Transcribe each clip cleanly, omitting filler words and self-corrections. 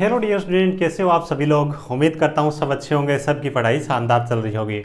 Hello dear student, कैसे हो आप सभी लोग। उम्मीद करता हूँ सब अच्छे होंगे, सबकी पढ़ाई शानदार चल रही होगी।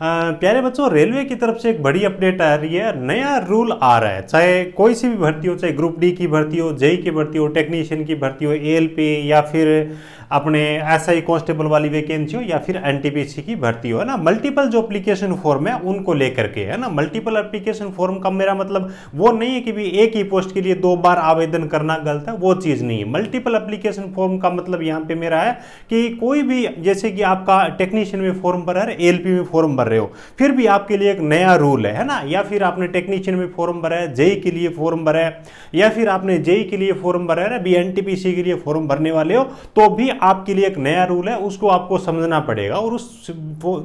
प्यारे बच्चों, रेलवे की तरफ से एक बड़ी अपडेट आ रही है। नया रूल आ रहा है, चाहे कोई सी भी भर्ती हो, चाहे ग्रुप डी की भर्ती हो, जेई की भर्ती हो, टेक्नीशियन की भर्ती हो, एएलपी या फिर अपने एसआई कांस्टेबल वाली वैकेंसी हो या फिर एनटीपीसी की भर्ती हो, है ना। मल्टीपल जो एप्लीकेशन फॉर्म है उनको लेकर के, है ना। मल्टीपल एप्लीकेशन फॉर्म का मेरा मतलब वो नहीं है कि भी एक ही पोस्ट के लिए 2 बार आवेदन करना गलत है, वो चीज़ नहीं है। मल्टीपल एप्लीकेशन फॉर्म का मतलब यहाँ पे मेरा है कि कोई भी, जैसे कि आपका टेक्नीशियन में फॉर्म भरा है, एएलपी में फॉर्म भर रहे हो, फिर भी आपके लिए एक नया रूल है ना। या फिर आपने टेक्नीशियन में फॉर्म भरा है, जेई के लिए फॉर्म भरा है, या फिर आपने जेई के लिए फॉर्म भरा है, अभी एनटीपीसी के लिए फॉर्म भरने वाले हो, तो भी आपके लिए एक नया रूल है, उसको आपको समझना पड़ेगा। और उस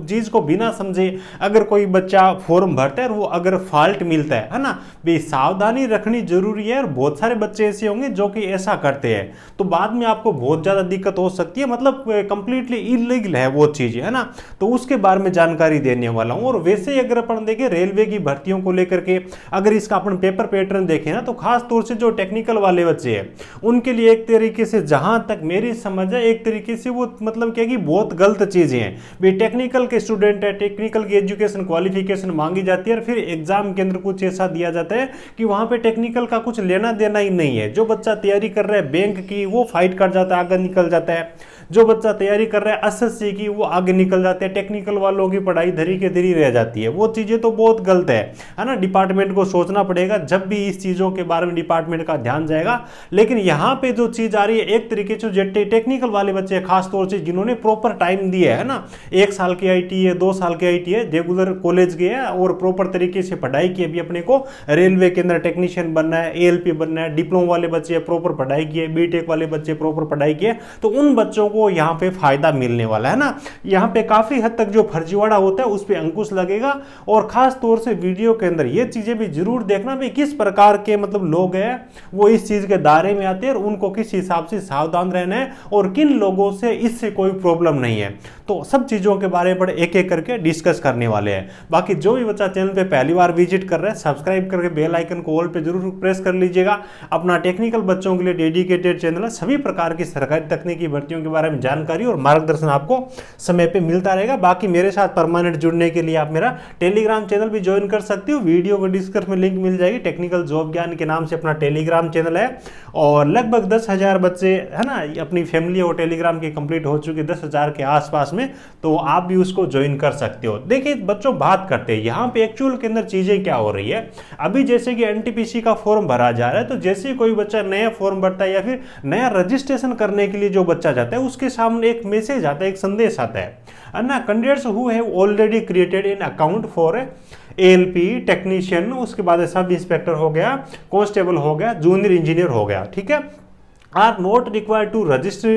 चीज को बिना समझे अगर कोई बच्चा फॉर्म भरता है और वो अगर फॉल्ट मिलता है ना, भी सावधानी रखनी जरूरी है। और बहुत सारे बच्चे ऐसे होंगे जो कि ऐसा करते हैं, तो बाद में आपको बहुत ज्यादा दिक्कत हो सकती है। मतलब कंप्लीटली इलीगल है वो चीज, है ना। तो उसके बारे में जानकारी देने वाला हूं। और वैसे ही अगर अपन देखें रेलवे की भर्तियों को लेकर के, अगर इसका अपन पेपर पैटर्न देखें ना, तो खास तौर से जो टेक्निकल वाले बच्चे हैं उनके लिए एक तरीके से, जहां तक मेरी समझ है, एक तरीके से वो मतलब क्या कि बहुत गलत चीजें हैं। भी टेक्निकल के स्टूडेंट है, टेक्निकल की एजुकेशन क्वालिफिकेशन मांगी जाती है और फिर एग्जाम के अंदर कुछ ऐसा दिया जाता है कि वहां पे टेक्निकल का कुछ लेना देना ही नहीं है। जो बच्चा तैयारी कर रहा है बैंक की, वो फाइट कर जाता है, आगे निकल जाता है। जो बच्चा तैयारी कर रहा है एसएससी की, वो आगे निकल जाते हैं। टेक्निकल वालों की पढ़ाई धरी के धरी रह जाती है। वो चीजें तो बहुत गलत है ना। डिपार्टमेंट को सोचना पड़ेगा जब भी इस चीजों के बारे में डिपार्टमेंट का ध्यान जाएगा। लेकिन यहाँ पे जो चीज आ रही है, एक तरीके से टेक्निकल वाले बच्चे खास तौर से जिन्होंने प्रॉपर टाइम दिया है ना, 1 साल की आईटी है, 2 साल की आईटी है, रेगुलर कॉलेज गए हैं और प्रॉपर तरीके से पढ़ाई की, अभी अपने को रेलवे के अंदर टेक्नीशियन बनना है, एएलपी बनना है, डिप्लोमा वाले बच्चे प्रॉपर पढ़ाई किए, बीटेक वाले बच्चे प्रॉपर पढ़ाई किए, तो उन बच्चों को यहाँ पे फायदा मिलने वाला है ना। यहाँ पे काफी हद तक जो फर्जीवाड़ा होता है उस पर अंकुश लगेगा। और खास तौर से वीडियो के अंदर ये चीजें भी जरूर देखना भी किस प्रकार के मतलब लोग हैं वो इस चीज के दायरे में आते हैं और उनको किस हिसाब से सावधान रहना है और किन लोगों से इससे कोई प्रॉब्लम नहीं है। तो सब चीजों के बारे में एक एक करके डिस्कस करने वाले हैं। बाकी जो भी बच्चा चैनल पे पहली बार विजिट कर रहा है, सब्सक्राइब करके बेल आइकन को ऑल पे जरूर प्रेस कर लीजिएगा। अपना टेक्निकल बच्चों के लिए डेडिकेटेड चैनल है, सभी प्रकार की सरकारी तकनीकी भर्तियों के बारे में जानकारी और मार्गदर्शन आपको समय पे मिलता रहेगा। बाकी मेरे साथ परमानेंट जुड़ने के लिए आप मेरा टेलीग्राम चैनल भी ज्वाइन कर सकते हो, वीडियो को डिस्क्रिप्शन में लिंक मिल जाएगी। टेक्निकल जॉब ज्ञान के नाम से अपना टेलीग्राम चैनल है और लगभग 10,000 बच्चे, है ना, अपनी फैमिली और टेलीग्राम की कंप्लीट हो चुकी है 10,000 के आसपास में, तो आप भी उसको ज्वाइन कर सकते हो। देखिए बच्चों, बात करते हैं यहाँ पे एक्चुअल के अंदर चीजें क्या हो रही है। अभी जैसे कि एनटीपीसी का फॉर्म भरा जा रहा है, तो जैसे कोई बच्चा नया फॉर्म भरता है या फिर नया रजिस्ट्रेशन करने के लिए जो बच्चा जाता है, उसके सामने एक मैसेज आता है, एक संदेश आता है ना। Candidates who have already created an account for ALP technician, उसके बाद सब इंस्पेक्टर हो गया, कांस्टेबल हो गया, जूनियर इंजीनियर हो गया, ठीक है, are not required to register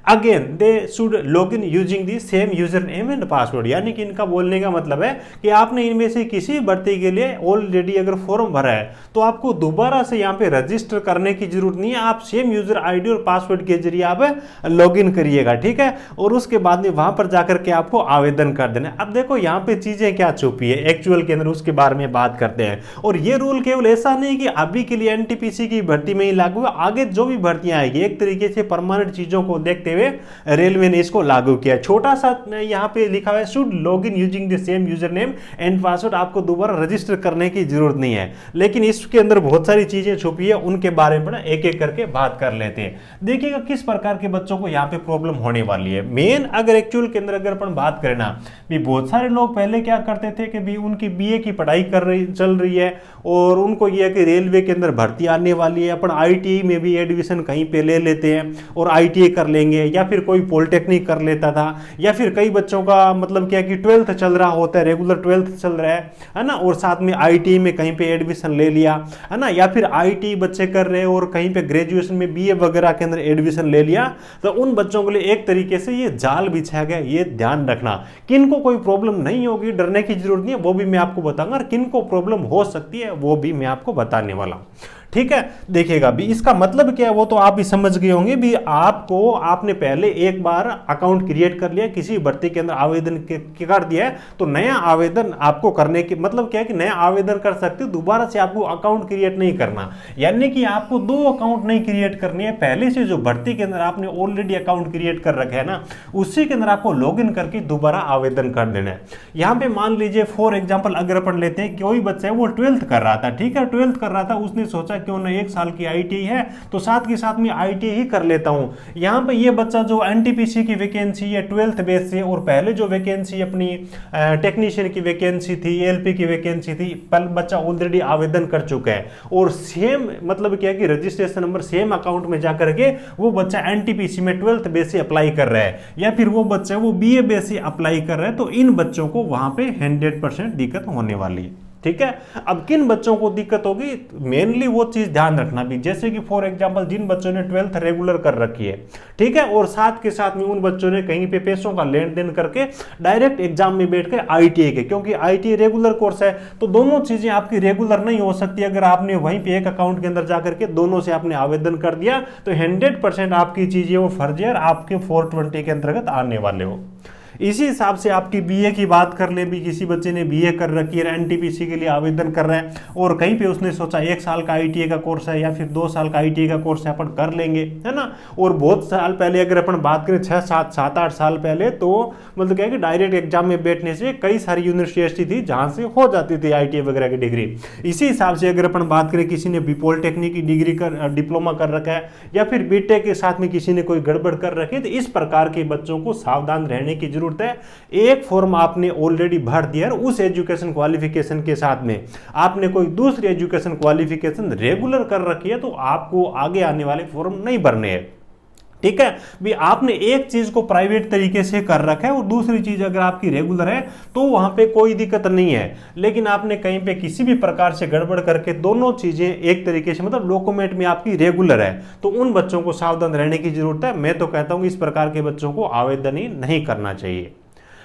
again, they should log in using the same username and password। यानी कि इनका बोलने का मतलब है कि आपने इनमें से किसी भर्ती के लिए ऑलरेडी अगर फॉर्म भरा है तो आपको दोबारा से यहाँ पे रजिस्टर करने की जरूरत नहीं है। आप सेम यूजर आईडी और पासवर्ड के जरिए आप लॉग इन करिएगा, ठीक है, और उसके बाद में वहां पर जाकर के आपको आवेदन कर देना। अब देखो यहाँ पे चीजें क्या छुपी है एक्चुअल के अंदर, उसके बारे में बात करते हैं। और ये रूल केवल ऐसा नहीं कि अभी के लिए एनटीपीसी की भर्ती में ही लागू है, आगे जो भी भर्तियां आएगी एक तरीके से परमानेंट चीजों को देखते हुए रेलवे ने इसको लागू किया। छोटा सा यहां पे लिखा है should log in using the same user name and password, आपको दोबारा रजिस्टर करने की जरूरत नहीं है। लेकिन इसके अंदर बहुत सारी चीजें छुपी है, उनके बारे में एक एक करके बात कर लेते हैं। देखिएगा किस प्रकार के बच्चों को यहाँ पे प्रॉब्लम होने वाली है। मेन अगर एक्चुअल के अंदर अगर अपन बात करें ना, भी बहुत सारे लोग पहले क्या करते थे कि भी उनकी बीए की पढ़ाई चल रही है और उनको यह कि रेलवे के अंदर भर्ती आने वाली है, अपन आईटीआई में भी एडमिशन कहीं पे ले लेते हैं और आईटीआई कर लेंगे, या फिर कोई पॉलिटेक्निक कर लेता था, या फिर कई बच्चों का मतलब क्या कि 12th चल रहा होता है, रेगुलर 12th चल रहा है ना, और साथ में आईटीआई में कहीं पे एडमिशन ले लिया, है ना, या फिर आईटीआई बच्चे कर रहे हैं और कहीं पे ग्रेजुएशन में बीए वगैरह के अंदर एडमिशन ले लिया। तो उन बच्चों के लिए एक तरीके से ये जाल बिछाया गया। ये ध्यान रखना, किनको कोई प्रॉब्लम नहीं होगी, डरने की जरूरत नहीं है, वो भी मैं आपको बताऊंगा, और किनको प्रॉब्लम हो सकती है वो भी मैं आपको बताने वाला हूं, ठीक है। देखिएगा भी इसका मतलब क्या है वो तो आप भी समझ गए होंगे भी, आपको आपने पहले एक बार अकाउंट क्रिएट कर लिया, किसी भर्ती के अंदर आवेदन कर दिया है, तो नया आवेदन आपको करने की मतलब क्या है कि नया आवेदन कर सकते हो, दोबारा से आपको अकाउंट क्रिएट नहीं करना। यानी कि आपको 2 अकाउंट नहीं क्रिएट करनी है, पहले से जो भर्ती के अंदर आपने ऑलरेडी अकाउंट क्रिएट कर रखा है ना, उसी के अंदर आपको लॉगिन करके दोबारा आवेदन कर देना है। यहां पे मान लीजिए फॉर एग्जांपल अगर अपन लेते हैं, कोई बच्चा है वो 12th कर रहा था, ठीक है, 12th कर रहा था, उसने सोचा क्यों ना 1 साल की आईटीआई है तो साथ के साथ में आईटीआई ही कर लेता हूं। यहां पे ये बच्चा जो एनटीपीसी की वैकेंसी है 12th बेस से, और पहले जो वैकेंसी अपनी टेक्नीशियन की वैकेंसी थी, एलपी की वैकेंसी थी, पहले बच्चा ऑलरेडी आवेदन कर चुका है, और सेम मतलब क्या है कि रजिस्ट्रेशन नंबर सेम अकाउंट में जाकर के वो बच्चा एनटीपीसी में 12th बेस से अप्लाई कर रहा है, या फिर वो बच्चा वो बीए बेस से अप्लाई कर रहा है, तो इन बच्चों को वहां पे 100% दिक्कत होने वाली है। ठीक है। अब किन बच्चों को दिक्कत होगी, मेनली वो चीज ध्यान रखना भी, जैसे कि फॉर एग्जांपल जिन बच्चों ने 12th रेगुलर कर रखी है, ठीक है, और साथ के साथ में उन बच्चों ने कहीं पे पैसों का लेन देन करके डायरेक्ट एग्जाम में बैठ के आईटीआई के, क्योंकि आईटीआई रेगुलर कोर्स है, तो दोनों चीजें आपकी रेगुलर नहीं हो सकती। अगर आपने वहीं पे एक अकाउंट के अंदर जाकर के दोनों से आपने आवेदन कर दिया तो 100% आपकी चीजें वो फर्जी है, आपके 420 के अंतर्गत आने वाले हो। इसी हिसाब से आपकी बीए की बात कर ले भी, किसी बच्चे ने बीए कर रखी है, एनटीपीसी के लिए आवेदन कर रहा है, और कहीं पे उसने सोचा 1 साल का आईटीआई का कोर्स है या फिर 2 साल का आईटीआई का कोर्स है, अपन कर लेंगे, है ना। और बहुत साल पहले अगर अपन बात करें 6-7-8 साल पहले, तो मतलब क्या है कि डायरेक्ट एग्जाम में बैठने से कई सारी यूनिवर्सिटी थी जहां से हो जाती थी आईटीआई वगैरह की डिग्री। इसी हिसाब से अगर अपन बात करें, किसी ने बी पॉलिटेक्निक की डिग्री कर डिप्लोमा कर रखा है, या फिर बीटेक के साथ में किसी ने कोई गड़बड़ कर रखी है, तो इस प्रकार के बच्चों को सावधान रहने की जरूरत है। एक फॉर्म आपने ऑलरेडी भर दिया है, उस एजुकेशन क्वालिफिकेशन के साथ में आपने कोई दूसरी एजुकेशन क्वालिफिकेशन रेगुलर कर रखी है, तो आपको आगे आने वाले फॉर्म नहीं भरने हैं। ठीक है भी, आपने एक चीज को प्राइवेट तरीके से कर रखा है और दूसरी चीज अगर आपकी रेगुलर है तो वहां पे कोई दिक्कत नहीं है, लेकिन आपने कहीं पे किसी भी प्रकार से गड़बड़ करके दोनों चीजें एक तरीके से मतलब डॉक्यूमेंट में आपकी रेगुलर है, तो उन बच्चों को सावधान रहने की जरूरत है। मैं तो कहता हूं इस प्रकार के बच्चों को आवेदन ही नहीं करना चाहिए।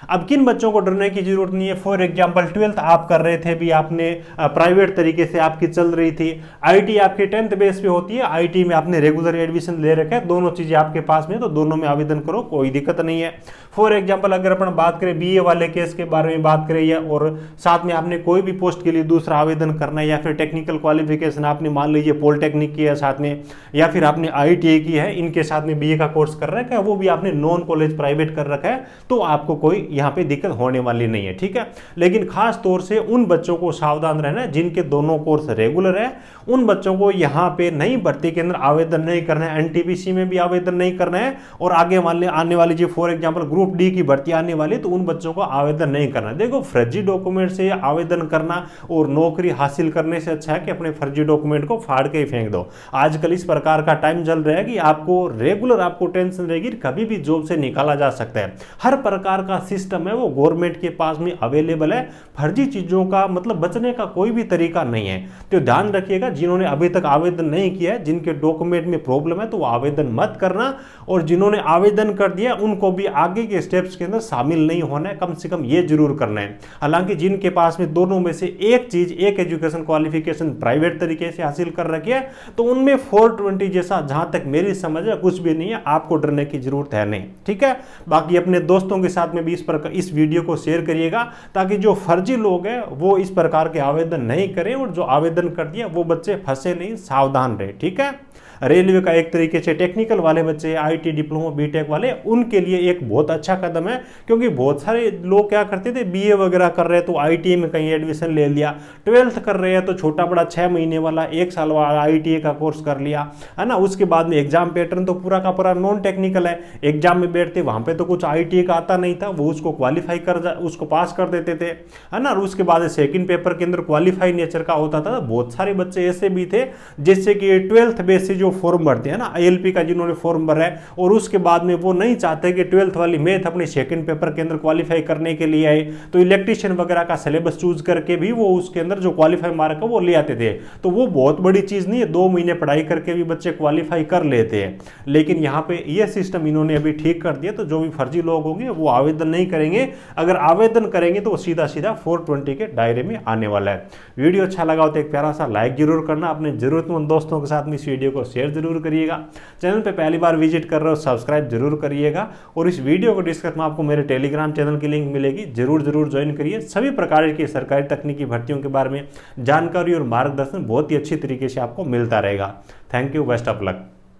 अब किन बच्चों को डरने की जरूरत नहीं है, फॉर एग्जांपल 12th आप कर रहे थे भी, आपने प्राइवेट तरीके से आपकी चल रही थी, आईटी आपकी 10th बेस पे होती है, आईटी में आपने रेगुलर एडमिशन ले रखा है, दोनों चीजें आपके पास में, तो दोनों में आवेदन करो, कोई दिक्कत नहीं है। फॉर एग्जांपल अगर अपन बात करें बीए वाले केस के बारे में बात करें, या और साथ में आपने कोई भी पोस्ट के लिए दूसरा आवेदन करना है, या फिर टेक्निकल क्वालिफिकेशन आपने मान लीजिए पॉलिटेक्निक की है साथ में, या फिर आपने आईटीआई की है, इनके साथ में बीए का कोर्स कर रखा है, वो भी आपने नॉन कॉलेज प्राइवेट कर रखा है, तो आपको कोई यहाँ पे दिक्कत होने वाली नहीं है। ठीक है, लेकिन खास तौर से उन बच्चों को सावधान रहना है जिनके दोनों कोर्स रेगुलर है, उन बच्चों को यहाँ पे नई भर्ती के अंदर आवेदन नहीं करना है, एनटीपीसी में भी आवेदन नहीं करना है, और आगे आने वाली जो फॉर एग्जांपल ग्रुप डी की भर्ती आने वाली, तो उन बच्चों को आवेदन नहीं करना। देखो, फर्जी डॉक्यूमेंट से आवेदन करना और नौकरी हासिल करने से अच्छा है कि अपने फर्जी डॉक्यूमेंट को फाड़ के ही फेंक दो। आजकल इस प्रकार का टाइम चल रहा है कि आपको रेगुलर आपको टेंशन रहेगी, कभी भी जॉब से निकाला जा सकता है। हर प्रकार का सिस्टम है वो गवर्नमेंट के पास में अवेलेबल है, फर्जी चीजों का मतलब बचने का कोई भी तरीका नहीं है। तो ध्यान रखिएगा, जिन्होंने अभी तक आवेदन नहीं किया है, जिनके डॉक्यूमेंट में प्रॉब्लम है, तो वो आवेदन मत करना, और जिन्होंने आवेदन कर दिया उनको भी आगे के स्टेप्स के अंदर शामिल नहीं होना है, कम से कम ये जरूर करना है। हालांकि जिनके पास में दोनों में से एक चीज, एक एजुकेशन क्वालिफिकेशन प्राइवेट तरीके से हासिल कर रखी है, तो उनमें 420 जैसा जहां तक मेरी समझ है कुछ भी नहीं है, आपको डरने की जरूरत है नहीं। ठीक है, बाकी अपने दोस्तों के साथ में भी इस वीडियो को शेयर करिएगा, ताकि जो फर्जी लोग हैं वो इस प्रकार के आवेदन नहीं करें, और जो आवेदन कर दिया वो बच्चे फंसे नहीं, सावधान रहे। ठीक है, रेलवे का एक तरीके से टेक्निकल वाले बच्चे, आईटी डिप्लोमा बीटेक वाले, उनके लिए एक बहुत अच्छा कदम है, क्योंकि बहुत सारे लोग क्या करते थे, बीए वगैरह कर रहे हैं तो आईटीआई में कहीं एडमिशन ले लिया, 12th कर रहे हैं तो छोटा बड़ा 6 महीने वाला 1 साल वाला आईटीआई का कोर्स कर लिया, है ना। उसके बाद में एग्जाम पैटर्न तो पूरा का पूरा नॉन टेक्निकल है, एग्जाम में बैठते वहां पे तो कुछ आईटीआई का आता नहीं था, वो उसको क्वालिफाई उसको पास कर देते थे, है ना। और उसके बाद सेकंड पेपर के अंदर क्वालिफाई नेचर का होता था। बहुत सारे बच्चे ऐसे भी थे जिससे कि 12th बेस से जो जो फॉर्म भरते हैं ना ILP का, जिन्होंने फॉर्म भरा है और उसके बाद में वो नहीं चाहते कि 12th वाली मैथ अपने सेकंड पेपर के अंदर क्वालिफाई करने के लिए आए, तो इलेक्ट्रीशियन वगैरह का सिलेबस चूज करके भी वो उसके अंदर जो क्वालिफाई मार्क है वो ले आते थे। तो वो बहुत बड़ी चीज़ नहीं है, 2 महीने पढ़ाई करके भी बच्चे क्वालिफाई कर लेते हैं। लेकिन यहाँ पे ये सिस्टम इन्होंने अभी ठीक कर दिया, तो जो भी फर्जी लोग होंगे वो आवेदन नहीं करेंगे, अगर आवेदन करेंगे तो वो सीधा सीधा 420 के दायरे में आने वाला है। वीडियो अच्छा लगा हो तो एक प्यारा सा लाइक जरूर करना, अपने जरूरतमंद दोस्तों के साथ में इस वीडियो को शेयर जरूर करिएगा। चैनल पे पहली बार विजिट कर रहे हो सब्सक्राइब जरूर करिएगा, और इस वीडियो को डिस्क्रिप्शन में आपको मेरे टेलीग्राम चैनल की लिंक मिलेगी, जरूर ज्वाइन करिए। सभी प्रकार की सरकारी तकनीकी भर्तियों के बारे में जानकारी और मार्गदर्शन बहुत ही अच्छी तरीके से आपको मिलता रहेगा। Thank you, best of luck.